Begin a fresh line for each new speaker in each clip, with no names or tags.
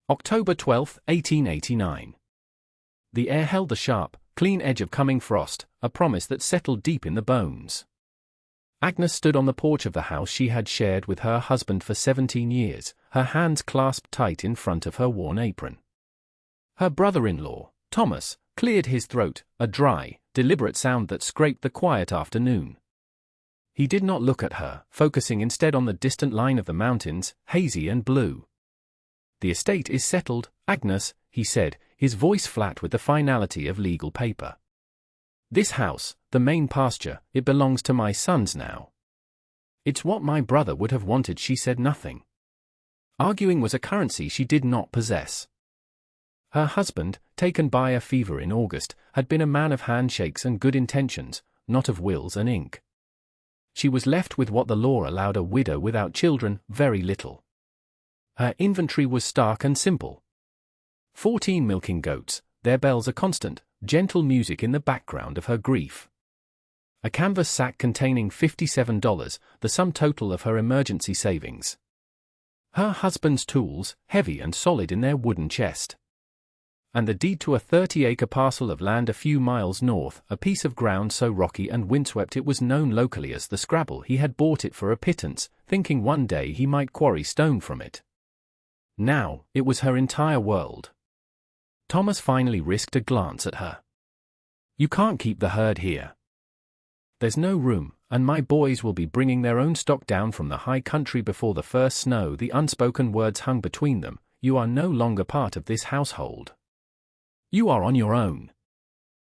October 12, 1889. The air held the sharp, clean edge of coming frost, a promise that settled deep in the bones. Agnes stood on the porch of the house she had shared with her husband for 17 years, her hands clasped tight in front of her worn apron. Her brother-in-law, Thomas, cleared his throat, a dry, deliberate sound that scraped the quiet afternoon. He did not look at her, focusing instead on the distant line of the mountains, hazy and blue. "The estate is settled, Agnes," he said, his voice flat with the finality of legal paper. "This house, the main pasture, it belongs to my sons now." "It's what my brother would have wanted." She said nothing. Arguing was a currency she did not possess. Her husband, taken by a fever in August, had been a man of handshakes and good intentions, not of wills and ink. She was left with what the law allowed a widow without children, very little. Her inventory was stark and simple. 14 milking goats, their bells a constant, gentle music in the background of her grief. A canvas sack containing $57, the sum total of her emergency savings. Her husband's tools, heavy and solid in their wooden chest. And the deed to a 30-acre parcel of land a few miles north, a piece of ground so rocky and windswept it was known locally as the Scrabble. He had bought it for a pittance, thinking one day he might quarry stone from it. Now, it was her entire world. Thomas finally risked a glance at her. "You can't keep the herd here. There's no room, and my boys will be bringing their own stock down from the high country before the first snow." The unspoken words hung between them. "You are no longer part of this household. You are on your own."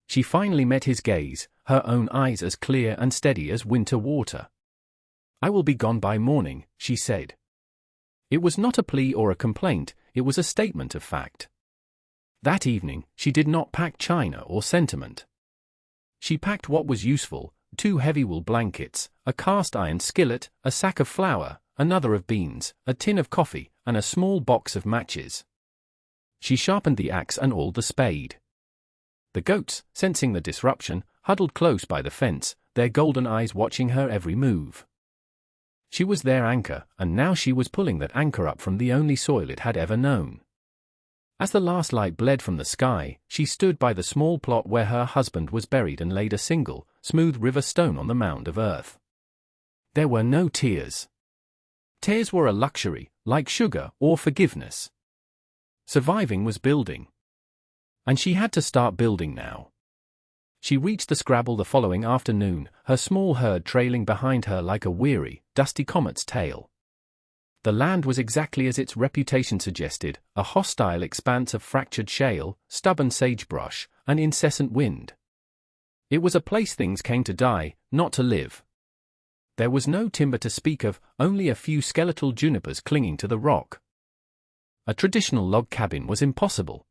She finally met his gaze, her own eyes as clear and steady as winter water. "I will be gone by morning," she said. It was not a plea or a complaint, it was a statement of fact. That evening, she did not pack china or sentiment. She packed what was useful: 2 heavy wool blankets, a cast-iron skillet, a sack of flour, another of beans, a tin of coffee, and a small box of matches. She sharpened the axe and oiled the spade. The goats, sensing the disruption, huddled close by the fence, their golden eyes watching her every move. She was their anchor, and now she was pulling that anchor up from the only soil it had ever known. As the last light bled from the sky, she stood by the small plot where her husband was buried and laid a single, smooth river stone on the mound of earth. There were no tears. Tears were a luxury, like sugar or forgiveness. Surviving was building. And she had to start building now. She reached the Scrabble the following afternoon, her small herd trailing behind her like a weary, dusty comet's tail. The land was exactly as its reputation suggested, a hostile expanse of fractured shale, stubborn sagebrush, and incessant wind. It was a place things came to die, not to live. There was no timber to speak of, only a few skeletal junipers clinging to the rock. A traditional log cabin was impossible.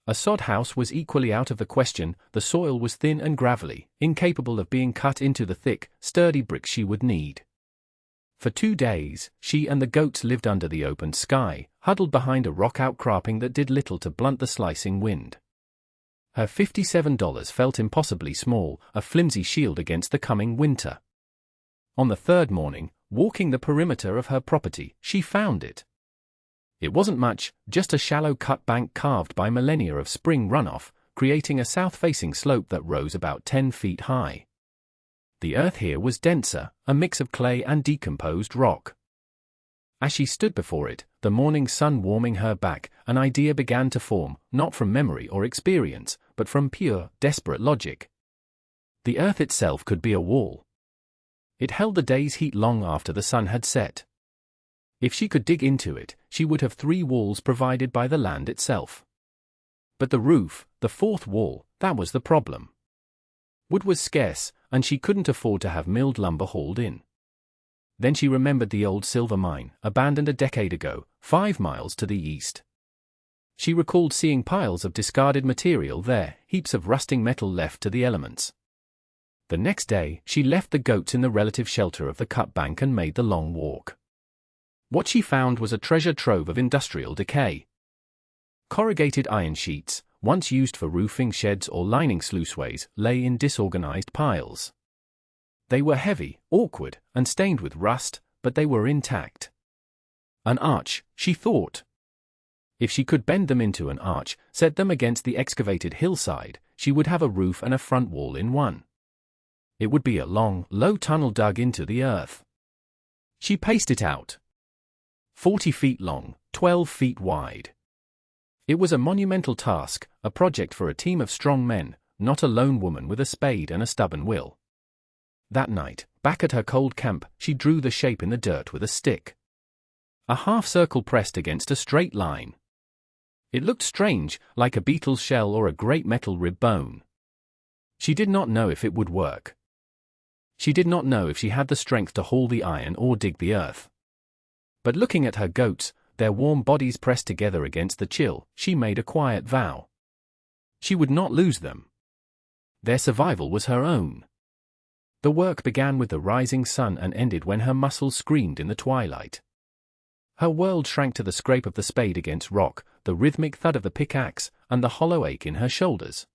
A sod house was equally out of the question. The soil was thin and gravelly, incapable of being cut into the thick, sturdy bricks she would need. For 2 days, she and the goats lived under the open sky, huddled behind a rock outcropping that did little to blunt the slicing wind. Her $57 felt impossibly small, a flimsy shield against the coming winter. On the 3rd morning, walking the perimeter of her property, she found it. It wasn't much, just a shallow cut bank carved by millennia of spring runoff, creating a south-facing slope that rose about 10 feet high. The earth here was denser, a mix of clay and decomposed rock. As she stood before it, the morning sun warming her back, an idea began to form, not from memory or experience, but from pure, desperate logic. The earth itself could be a wall. It held the day's heat long after the sun had set. If she could dig into it, she would have 3 walls provided by the land itself. But the roof, the 4th wall, that was the problem. Wood was scarce, and she couldn't afford to have milled lumber hauled in. Then she remembered the old silver mine, abandoned a decade ago, 5 miles to the east. She recalled seeing piles of discarded material there, heaps of rusting metal left to the elements. The next day, she left the goats in the relative shelter of the cut bank and made the long walk. What she found was a treasure trove of industrial decay. Corrugated iron sheets, once used for roofing sheds or lining sluiceways, lay in disorganized piles. They were heavy, awkward, and stained with rust, but they were intact. An arch, she thought. If she could bend them into an arch, set them against the excavated hillside, she would have a roof and a front wall in one. It would be a long, low tunnel dug into the earth. She paced it out. 40 feet long, 12 feet wide. It was a monumental task, a project for a team of strong men, not a lone woman with a spade and a stubborn will. That night, back at her cold camp, she drew the shape in the dirt with a stick. A half-circle pressed against a straight line. It looked strange, like a beetle's shell or a great metal rib bone. She did not know if it would work. She did not know if she had the strength to haul the iron or dig the earth. But looking at her goats, their warm bodies pressed together against the chill, she made a quiet vow. She would not lose them. Their survival was her own. The work began with the rising sun and ended when her muscles screamed in the twilight. Her world shrank to the scrape of the spade against rock, the rhythmic thud of the pickaxe, and the hollow ache in her shoulders.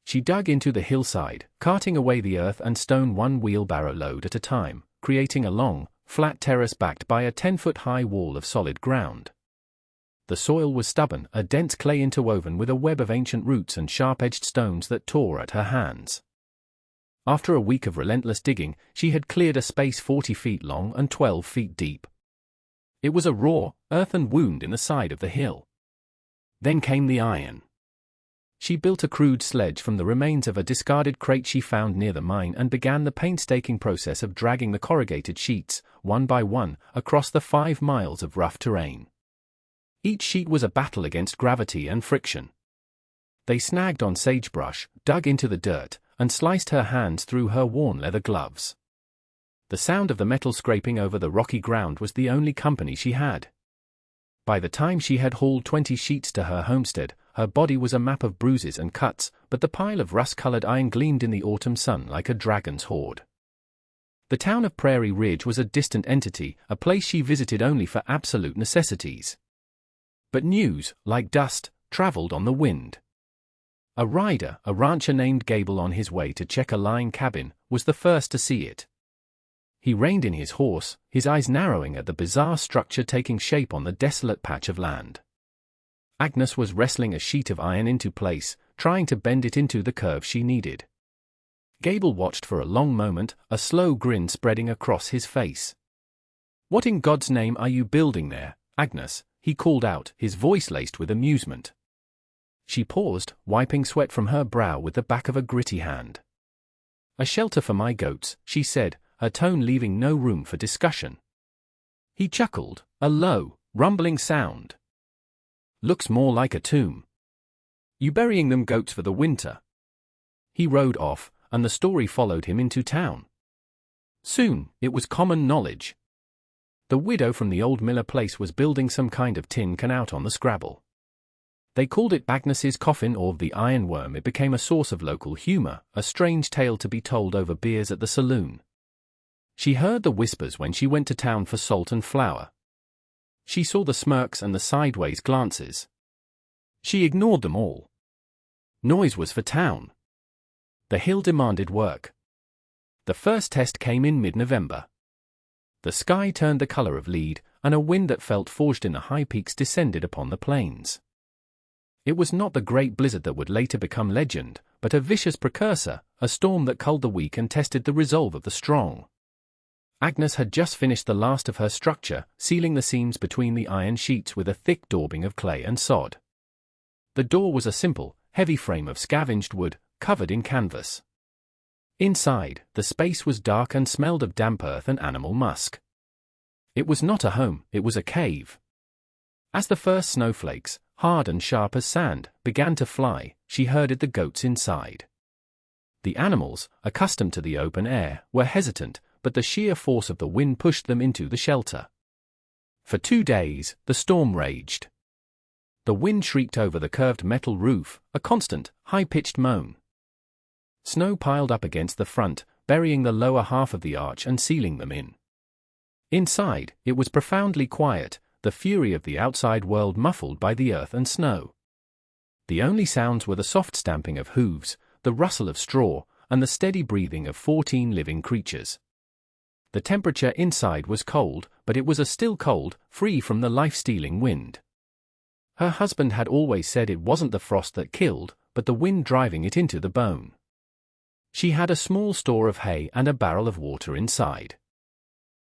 She dug into the hillside, carting away the earth and stone one wheelbarrow load at a time, creating a long, flat terrace backed by a 10-foot-high wall of solid ground. The soil was stubborn, a dense clay interwoven with a web of ancient roots and sharp-edged stones that tore at her hands. After a week of relentless digging, she had cleared a space 40 feet long and 12 feet deep. It was a raw, earthen wound in the side of the hill. Then came the iron. She built a crude sledge from the remains of a discarded crate she found near the mine and began the painstaking process of dragging the corrugated sheets, one by one, across the 5 miles of rough terrain. Each sheet was a battle against gravity and friction. They snagged on sagebrush, dug into the dirt, and sliced her hands through her worn leather gloves. The sound of the metal scraping over the rocky ground was the only company she had. By the time she had hauled 20 sheets to her homestead, her body was a map of bruises and cuts, but the pile of rust-colored iron gleamed in the autumn sun like a dragon's hoard. The town of Prairie Ridge was a distant entity, a place she visited only for absolute necessities. But news, like dust, traveled on the wind. A rider, a rancher named Gable, on his way to check a lying cabin, was the first to see it. He reined in his horse, his eyes narrowing at the bizarre structure taking shape on the desolate patch of land. Agnes was wrestling a sheet of iron into place, trying to bend it into the curve she needed. Gable watched for a long moment, a slow grin spreading across his face. "What in God's name are you building there, Agnes?" he called out, his voice laced with amusement. She paused, wiping sweat from her brow with the back of a gritty hand. "A shelter for my goats," she said, her tone leaving no room for discussion. He chuckled, a low, rumbling sound. "Looks more like a tomb. You burying them goats for the winter?" He rode off, and the story followed him into town. Soon, it was common knowledge. The widow from the old Miller place was building some kind of tin can out on the Scrabble. They called it Agnes's coffin or the ironworm. It became a source of local humor, a strange tale to be told over beers at the saloon. She heard the whispers when she went to town for salt and flour. She saw the smirks and the sideways glances. She ignored them all. Noise was for town. The hill demanded work. The first test came in mid-November. The sky turned the color of lead, and a wind that felt forged in the high peaks descended upon the plains. It was not the great blizzard that would later become legend, but a vicious precursor, a storm that culled the weak and tested the resolve of the strong. Agnes had just finished the last of her structure, sealing the seams between the iron sheets with a thick daubing of clay and sod. The door was a simple, heavy frame of scavenged wood, covered in canvas. Inside, the space was dark and smelled of damp earth and animal musk. It was not a home, it was a cave. As the first snowflakes, hard and sharp as sand, began to fly, she herded the goats inside. The animals, accustomed to the open air, were hesitant, but the sheer force of the wind pushed them into the shelter. For 2 days, the storm raged. The wind shrieked over the curved metal roof, a constant, high-pitched moan. Snow piled up against the front, burying the lower half of the arch and sealing them in. Inside, it was profoundly quiet, the fury of the outside world muffled by the earth and snow. The only sounds were the soft stamping of hooves, the rustle of straw, and the steady breathing of 14 living creatures. The temperature inside was cold, but it was a still cold, free from the life-stealing wind. Her husband had always said it wasn't the frost that killed, but the wind driving it into the bone. She had a small store of hay and a barrel of water inside.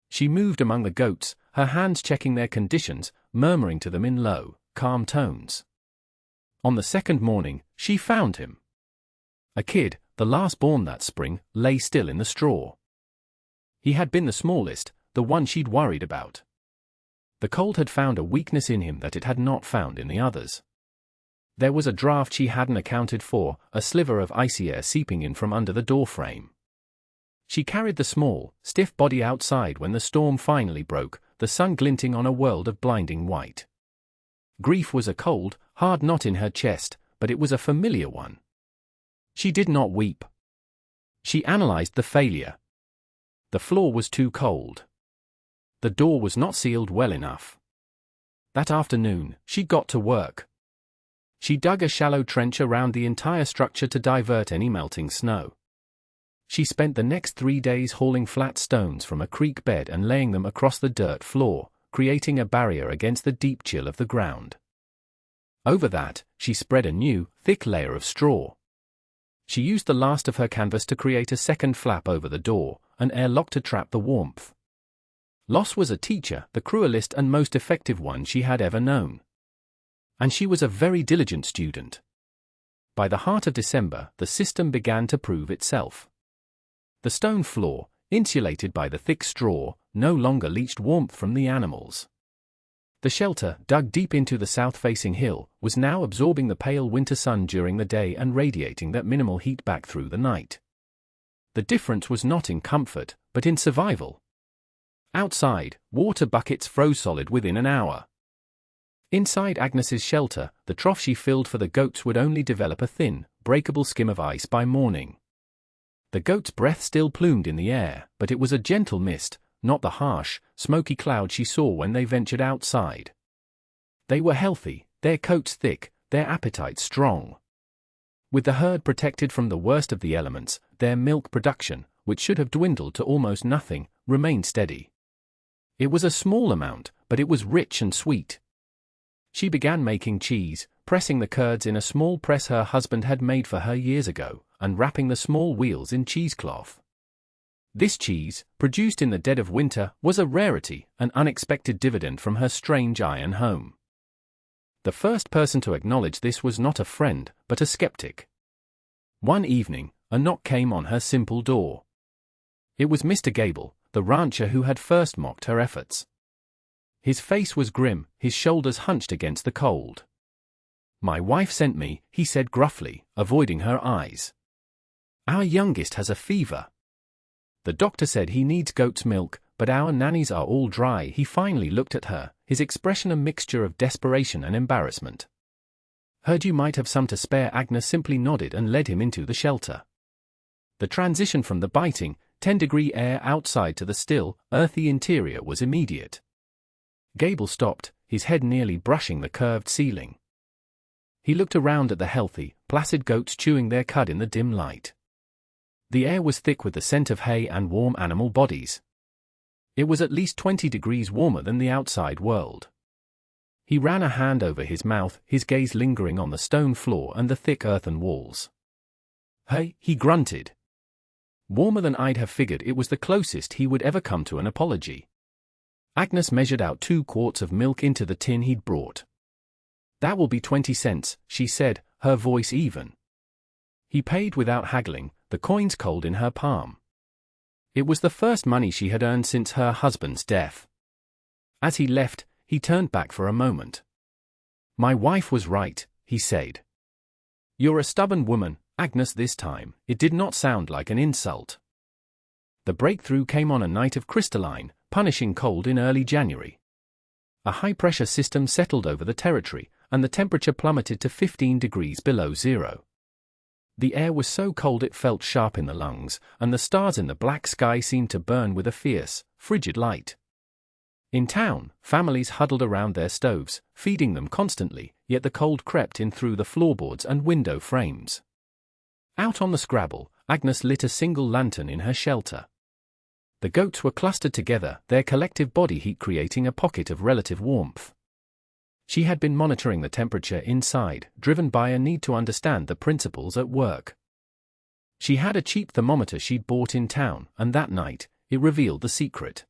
She moved among the goats, her hands checking their conditions, murmuring to them in low, calm tones. On the second morning, she found him. A kid, the last born that spring, lay still in the straw. He had been the smallest, the one she'd worried about. The cold had found a weakness in him that it had not found in the others. There was a draft she hadn't accounted for, a sliver of icy air seeping in from under the doorframe. She carried the small, stiff body outside when the storm finally broke, the sun glinting on a world of blinding white. Grief was a cold, hard knot in her chest, but it was a familiar one. She did not weep. She analyzed the failure. The floor was too cold. The door was not sealed well enough. That afternoon, she got to work. She dug a shallow trench around the entire structure to divert any melting snow. She spent the next 3 days hauling flat stones from a creek bed and laying them across the dirt floor, creating a barrier against the deep chill of the ground. Over that, she spread a new, thick layer of straw. She used the last of her canvas to create a second flap over the door, an airlock to trap the warmth. Loss was a teacher, the cruelest and most effective one she had ever known. And she was a very diligent student. By the heart of December, the system began to prove itself. The stone floor, insulated by the thick straw, no longer leached warmth from the animals. The shelter, dug deep into the south-facing hill, was now absorbing the pale winter sun during the day and radiating that minimal heat back through the night. The difference was not in comfort, but in survival. Outside, water buckets froze solid within an hour. Inside Agnes's shelter, the trough she filled for the goats would only develop a thin, breakable skim of ice by morning. The goats' breath still plumed in the air, but it was a gentle mist, not the harsh, smoky cloud she saw when they ventured outside. They were healthy, their coats thick, their appetites strong. With the herd protected from the worst of the elements, their milk production, which should have dwindled to almost nothing, remained steady. It was a small amount, but it was rich and sweet. She began making cheese, pressing the curds in a small press her husband had made for her years ago, and wrapping the small wheels in cheesecloth. This cheese, produced in the dead of winter, was a rarity, an unexpected dividend from her strange iron home. The first person to acknowledge this was not a friend, but a skeptic. One evening, a knock came on her simple door. It was Mr. Gable, the rancher who had first mocked her efforts. His face was grim, his shoulders hunched against the cold. "My wife sent me," he said gruffly, avoiding her eyes. "Our youngest has a fever. The doctor said he needs goat's milk, but our nannies are all dry." He finally looked at her, his expression a mixture of desperation and embarrassment. "Heard you might have some to spare." Agnes simply nodded and led him into the shelter. The transition from the biting, 10-degree air outside to the still, earthy interior was immediate. Gable stopped, his head nearly brushing the curved ceiling. He looked around at the healthy, placid goats chewing their cud in the dim light. The air was thick with the scent of hay and warm animal bodies. It was at least 20 degrees warmer than the outside world. He ran a hand over his mouth, his gaze lingering on the stone floor and the thick earthen walls. "Hey," he grunted. Warmer than I'd have figured. It was the closest he would ever come to an apology. Agnes measured out 2 quarts of milk into the tin he'd brought. "That will be 20 cents, she said, her voice even. He paid without haggling, the coins cold in her palm. It was the first money she had earned since her husband's death. As he left, he turned back for a moment. "My wife was right," he said. "You're a stubborn woman, Agnes." This time, it did not sound like an insult. The breakthrough came on a night of crystalline, punishing cold in early January. A high-pressure system settled over the territory, and the temperature plummeted to 15 degrees below zero. The air was so cold it felt sharp in the lungs, and the stars in the black sky seemed to burn with a fierce, frigid light. In town, families huddled around their stoves, feeding them constantly, yet the cold crept in through the floorboards and window frames. Out on the scrabble, Agnes lit a single lantern in her shelter. The goats were clustered together, their collective body heat creating a pocket of relative warmth. She had been monitoring the temperature inside, driven by a need to understand the principles at work. She had a cheap thermometer she'd bought in town, and that night, it revealed the secret.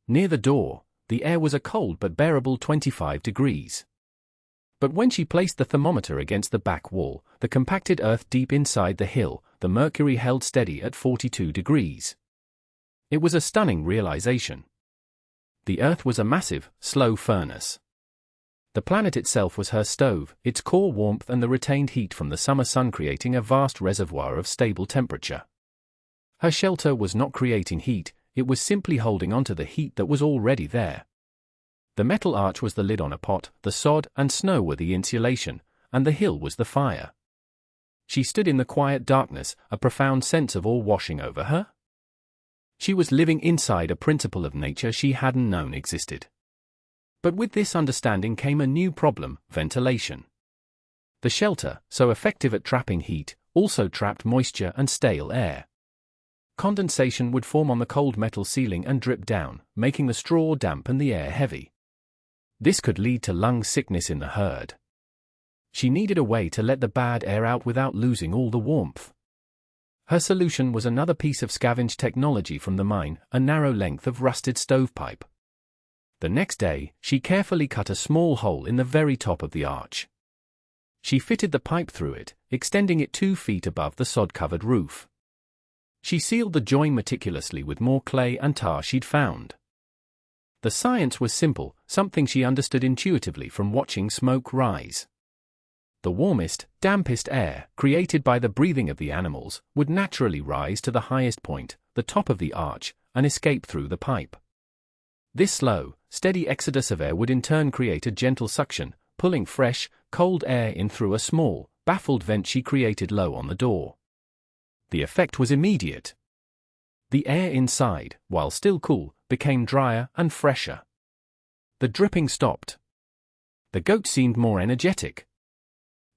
Near the door, the air was a cold but bearable 25 degrees. But when she placed the thermometer against the back wall, the compacted earth deep inside the hill, the mercury held steady at 42 degrees. It was a stunning realization. The earth was a massive, slow furnace. The planet itself was her stove, its core warmth and the retained heat from the summer sun creating a vast reservoir of stable temperature. Her shelter was not creating heat, it was simply holding onto the heat that was already there. The metal arch was the lid on a pot, the sod and snow were the insulation, and the hill was the fire. She stood in the quiet darkness, a profound sense of awe washing over her. She was living inside a principle of nature she hadn't known existed. But with this understanding came a new problem: ventilation. The shelter, so effective at trapping heat, also trapped moisture and stale air. Condensation would form on the cold metal ceiling and drip down, making the straw damp and the air heavy. This could lead to lung sickness in the herd. She needed a way to let the bad air out without losing all the warmth. Her solution was another piece of scavenged technology from the mine, a narrow length of rusted stovepipe. The next day, she carefully cut a small hole in the very top of the arch. She fitted the pipe through it, extending it 2 feet above the sod-covered roof. She sealed the join meticulously with more clay and tar she'd found. The science was simple, something she understood intuitively from watching smoke rise. The warmest, dampest air, created by the breathing of the animals, would naturally rise to the highest point, the top of the arch, and escape through the pipe. This slow, steady exodus of air would in turn create a gentle suction, pulling fresh, cold air in through a small, baffled vent she created low on the door. The effect was immediate. The air inside, while still cool, became drier and fresher. The dripping stopped. The goat seemed more energetic.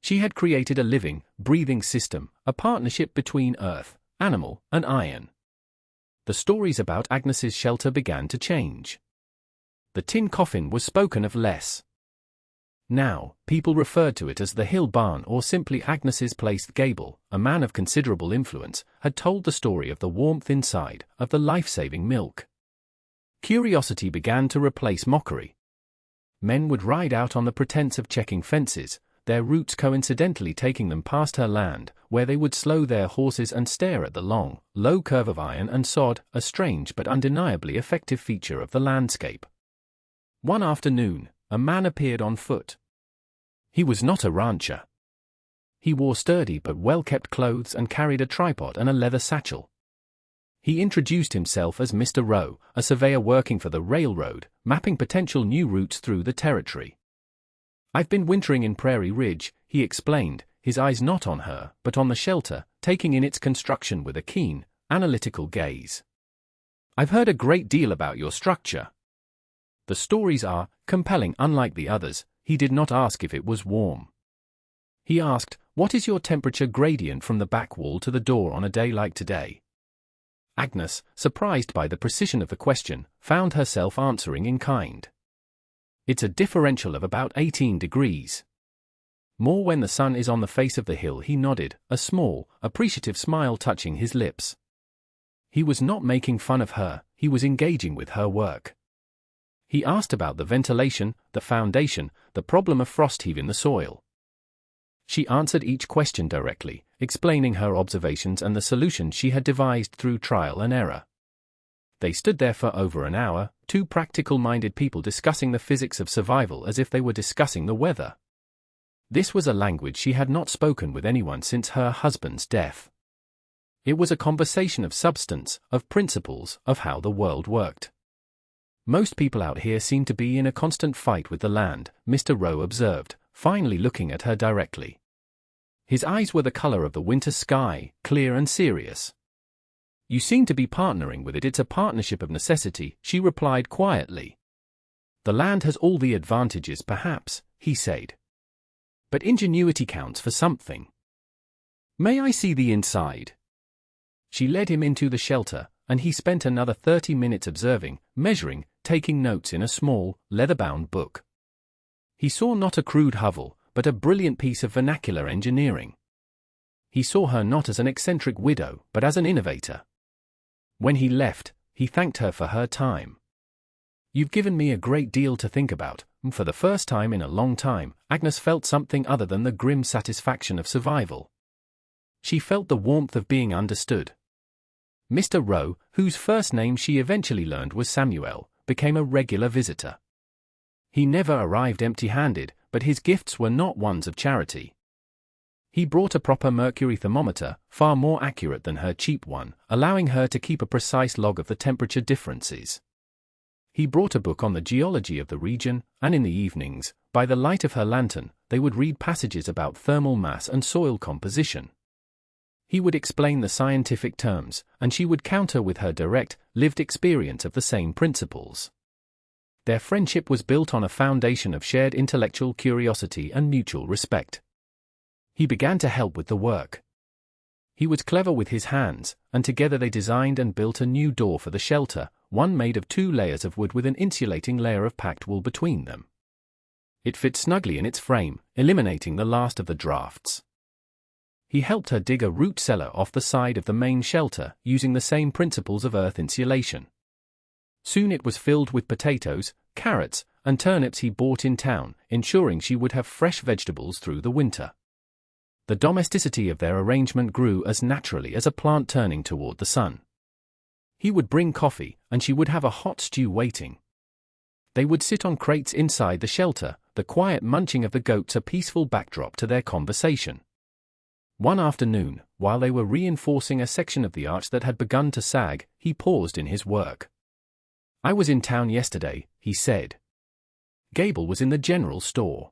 She had created a living, breathing system, a partnership between earth, animal, and iron. The stories about Agnes's shelter began to change. The tin coffin was spoken of less. Now, people referred to it as the Hill Barn or simply Agnes's place. Gable, a man of considerable influence, had told the story of the warmth inside, of the life-saving milk. Curiosity began to replace mockery. Men would ride out on the pretense of checking fences, their routes coincidentally taking them past her land, where they would slow their horses and stare at the long, low curve of iron and sod, a strange but undeniably effective feature of the landscape. One afternoon, a man appeared on foot. He was not a rancher. He wore sturdy but well-kept clothes and carried a tripod and a leather satchel. He introduced himself as Mr. Rowe, a surveyor working for the railroad, mapping potential new routes through the territory. "I've been wintering in Prairie Ridge," he explained, his eyes not on her, but on the shelter, taking in its construction with a keen, analytical gaze. "I've heard a great deal about your structure. The stories are compelling. Unlike the others, he did not ask if it was warm. He asked, what is your temperature gradient from the back wall to the door on a day like today? Agnes, surprised by the precision of the question, found herself answering in kind. It's a differential of about 18 degrees. More when the sun is on the face of the hill. He nodded, a small, appreciative smile touching his lips. He was not making fun of her, he was engaging with her work. He asked about the ventilation, the foundation, the problem of frost heave in the soil. She answered each question directly, explaining her observations and the solutions she had devised through trial and error. They stood there for over an hour, two practical-minded people discussing the physics of survival as if they were discussing the weather. This was a language she had not spoken with anyone since her husband's death. It was a conversation of substance, of principles, of how the world worked. "Most people out here seem to be in a constant fight with the land," Mr. Rowe observed, finally looking at her directly. His eyes were the color of the winter sky, clear and serious. "You seem to be partnering with it." "It's a partnership of necessity," she replied quietly. "The land has all the advantages perhaps," he said. "But ingenuity counts for something. May I see the inside?" She led him into the shelter, and he spent another 30 minutes observing, measuring, taking notes in a small, leather-bound book. He saw not a crude hovel, but a brilliant piece of vernacular engineering. He saw her not as an eccentric widow, but as an innovator. When he left, he thanked her for her time. "You've given me a great deal to think about." For the first time in a long time, Agnes felt something other than the grim satisfaction of survival. She felt the warmth of being understood. Mr. Rowe, whose first name she eventually learned was Samuel, became a regular visitor. He never arrived empty-handed, but his gifts were not ones of charity. He brought a proper mercury thermometer, far more accurate than her cheap one, allowing her to keep a precise log of the temperature differences. He brought a book on the geology of the region, and in the evenings, by the light of her lantern, they would read passages about thermal mass and soil composition. He would explain the scientific terms, and she would counter with her direct, lived experience of the same principles. Their friendship was built on a foundation of shared intellectual curiosity and mutual respect. He began to help with the work. He was clever with his hands, and together they designed and built a new door for the shelter, one made of 2 layers of wood with an insulating layer of packed wool between them. It fit snugly in its frame, eliminating the last of the drafts. He helped her dig a root cellar off the side of the main shelter, using the same principles of earth insulation. Soon it was filled with potatoes, carrots, and turnips he bought in town, ensuring she would have fresh vegetables through the winter. The domesticity of their arrangement grew as naturally as a plant turning toward the sun. He would bring coffee, and she would have a hot stew waiting. They would sit on crates inside the shelter, the quiet munching of the goats a peaceful backdrop to their conversation. One afternoon, while they were reinforcing a section of the arch that had begun to sag, he paused in his work. "I was in town yesterday," he said. Gable was in the general store.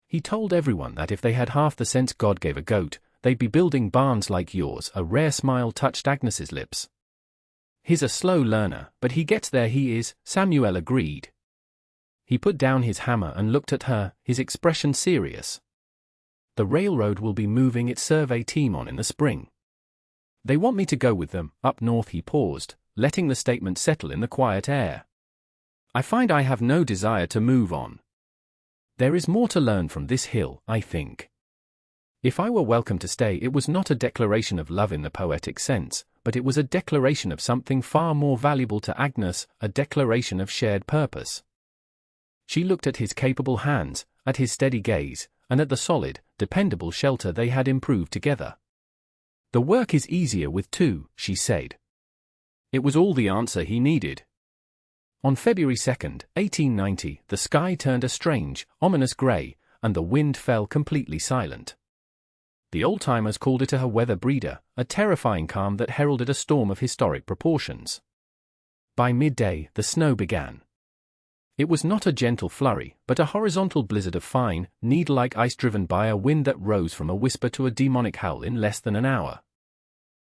He told everyone that if they had half the sense God gave a goat, they'd be building barns like yours. A rare smile touched Agnes's lips. "He's a slow learner, but he gets there, he is," Samuel agreed. He put down his hammer and looked at her, his expression serious. "The railroad will be moving its survey team on in the spring. They want me to go with them, up north." He paused, letting the statement settle in the quiet air. "I find I have no desire to move on. There is more to learn from this hill, I think. If I were welcome to stay, it was not a declaration of love in the poetic sense, but it was a declaration of something far more valuable to Agnes, a declaration of shared purpose." She looked at his capable hands, at his steady gaze, and at the solid, dependable shelter they had improved together. "The work is easier with 2, she said. It was all the answer he needed. On February 2, 1890, the sky turned a strange, ominous grey, and the wind fell completely silent. The old-timers called it a weather breeder, a terrifying calm that heralded a storm of historic proportions. By midday, the snow began. It was not a gentle flurry, but a horizontal blizzard of fine, needle-like ice driven by a wind that rose from a whisper to a demonic howl in less than an hour.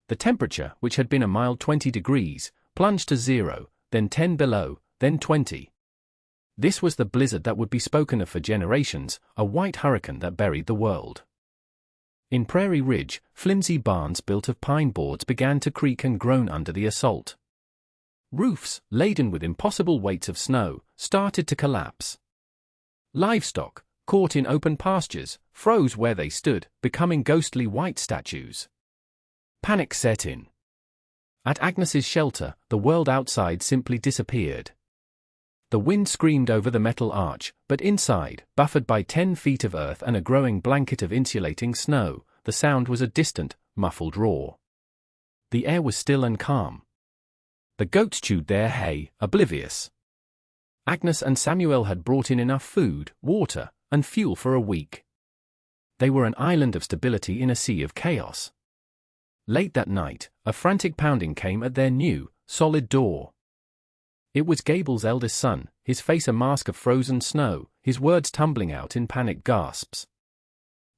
The temperature, which had been a mild 20 degrees, plunged to 0, then 10 below, then 20. This was the blizzard that would be spoken of for generations, a white hurricane that buried the world. In Prairie Ridge, flimsy barns built of pine boards began to creak and groan under the assault. Roofs, laden with impossible weights of snow, started to collapse. Livestock, caught in open pastures, froze where they stood, becoming ghostly white statues. Panic set in. At Agnes's shelter, the world outside simply disappeared. The wind screamed over the metal arch, but inside, buffered by 10 feet of earth and a growing blanket of insulating snow, the sound was a distant, muffled roar. The air was still and calm. The goats chewed their hay, oblivious. Agnes and Samuel had brought in enough food, water, and fuel for a week. They were an island of stability in a sea of chaos. Late that night, a frantic pounding came at their new, solid door. It was Gable's eldest son, his face a mask of frozen snow, his words tumbling out in panicked gasps.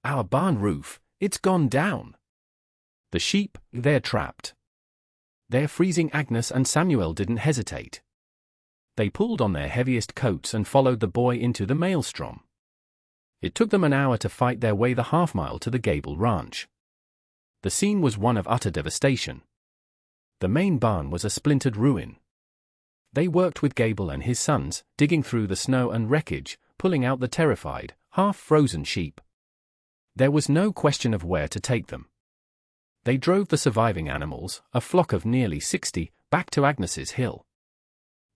"Our barn roof, it's gone down. The sheep, they're trapped." They're freezing. Agnes and Samuel didn't hesitate. They pulled on their heaviest coats and followed the boy into the maelstrom. It took them an hour to fight their way the half-mile to the Gable ranch. The scene was one of utter devastation. The main barn was a splintered ruin. They worked with Gable and his sons, digging through the snow and wreckage, pulling out the terrified, half-frozen sheep. There was no question of where to take them. They drove the surviving animals, a flock of nearly 60, back to Agnes's hill.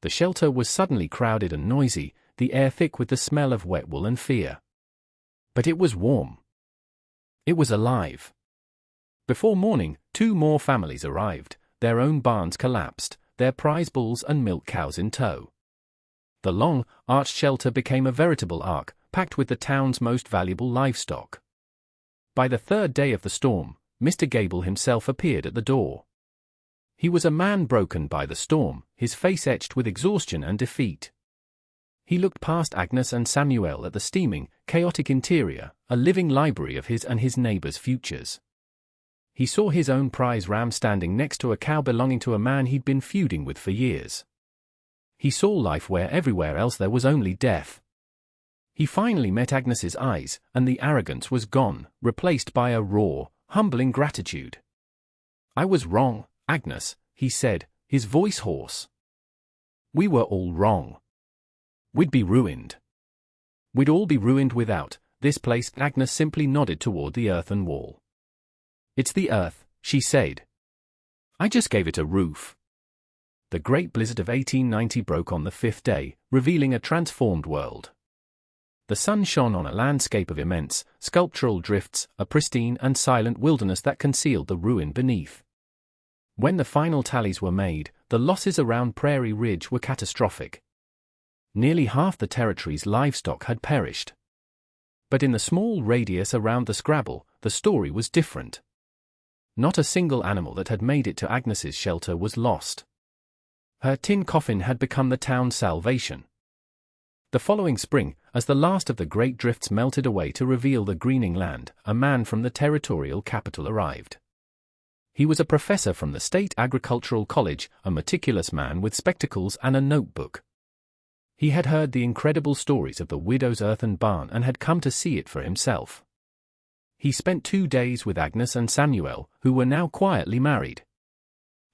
The shelter was suddenly crowded and noisy, the air thick with the smell of wet wool and fear. But it was warm. It was alive. Before morning, 2 more families arrived, their own barns collapsed, their prize bulls and milk cows in tow. The long, arched shelter became a veritable ark, packed with the town's most valuable livestock. By the 3rd day of the storm, Mr. Gable himself appeared at the door. He was a man broken by the storm, his face etched with exhaustion and defeat. He looked past Agnes and Samuel at the steaming, chaotic interior, a living library of his and his neighbors' futures. He saw his own prize ram standing next to a cow belonging to a man he'd been feuding with for years. He saw life where everywhere else there was only death. He finally met Agnes's eyes, and the arrogance was gone, replaced by a raw, humbling gratitude. "I was wrong, Agnes," he said, his voice hoarse. "We were all wrong. We'd be ruined. We'd all be ruined without this place." Agnes simply nodded toward the earthen wall. "It's the earth," she said. "I just gave it a roof." The great blizzard of 1890 broke on the 5th day, revealing a transformed world. The sun shone on a landscape of immense, sculptural drifts, a pristine and silent wilderness that concealed the ruin beneath. When the final tallies were made, the losses around Prairie Ridge were catastrophic. Nearly half the territory's livestock had perished. But in the small radius around the scrabble, the story was different. Not a single animal that had made it to Agnes's shelter was lost. Her tin coffin had become the town's salvation. The following spring, as the last of the great drifts melted away to reveal the greening land, a man from the territorial capital arrived. He was a professor from the State Agricultural College, a meticulous man with spectacles and a notebook. He had heard the incredible stories of the widow's earthen barn and had come to see it for himself. He spent 2 days with Agnes and Samuel, who were now quietly married.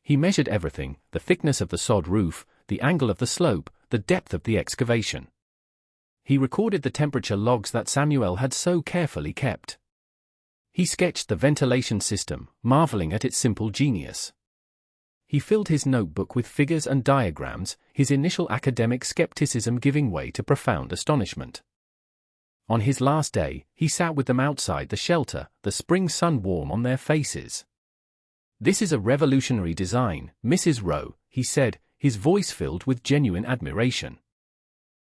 He measured everything: the thickness of the sod roof, the angle of the slope, the depth of the excavation. He recorded the temperature logs that Samuel had so carefully kept. He sketched the ventilation system, marveling at its simple genius. He filled his notebook with figures and diagrams, his initial academic skepticism giving way to profound astonishment. On his last day, he sat with them outside the shelter, the spring sun warm on their faces. "This is a revolutionary design, Mrs. Rowe," he said, his voice filled with genuine admiration.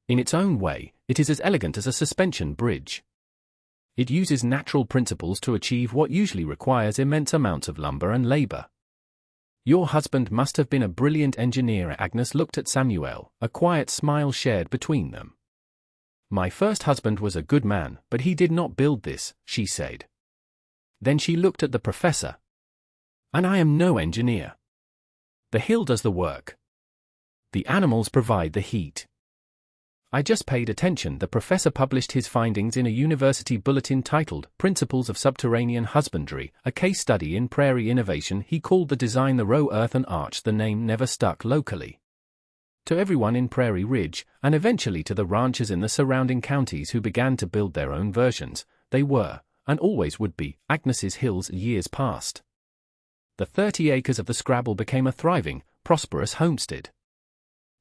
"In its own way, it is as elegant as a suspension bridge. It uses natural principles to achieve what usually requires immense amounts of lumber and labor. Your husband must have been a brilliant engineer." Agnes looked at Samuel, a quiet smile shared between them. "My first husband was a good man, but he did not build this," she said. Then she looked at the professor. "And I am no engineer. The hill does the work. The animals provide the heat. I just paid attention." The professor published his findings in a university bulletin titled Principles of Subterranean Husbandry, a case study in prairie innovation. He called the design the Rowe Earthen Arch. The name never stuck locally. To everyone in Prairie Ridge, and eventually to the ranchers in the surrounding counties who began to build their own versions, they were, and always would be, Agnes's hills. Years passed. The 30 acres of the scrabble became a thriving, prosperous homestead.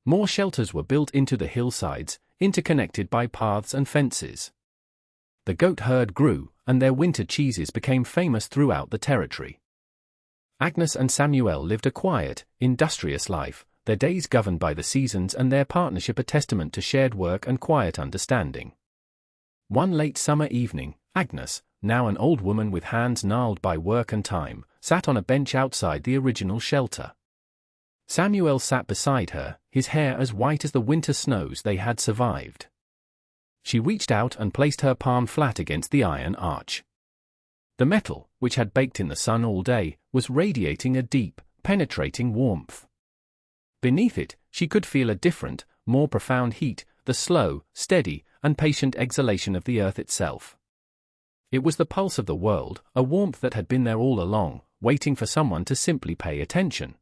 More shelters were built into the hillsides, interconnected by paths and fences. The goat herd grew, and their winter cheeses became famous throughout the territory. Agnes and Samuel lived a quiet, industrious life, their days governed by the seasons and their partnership a testament to shared work and quiet understanding. One late summer evening, Agnes, now an old woman with hands gnarled by work and time, sat on a bench outside the original shelter. Samuel sat beside her, his hair as white as the winter snows they had survived. She reached out and placed her palm flat against the iron arch. The metal, which had baked in the sun all day, was radiating a deep, penetrating warmth. Beneath it, she could feel a different, more profound heat, the slow, steady, and patient exhalation of the earth itself. It was the pulse of the world, a warmth that had been there all along, waiting for someone to simply pay attention.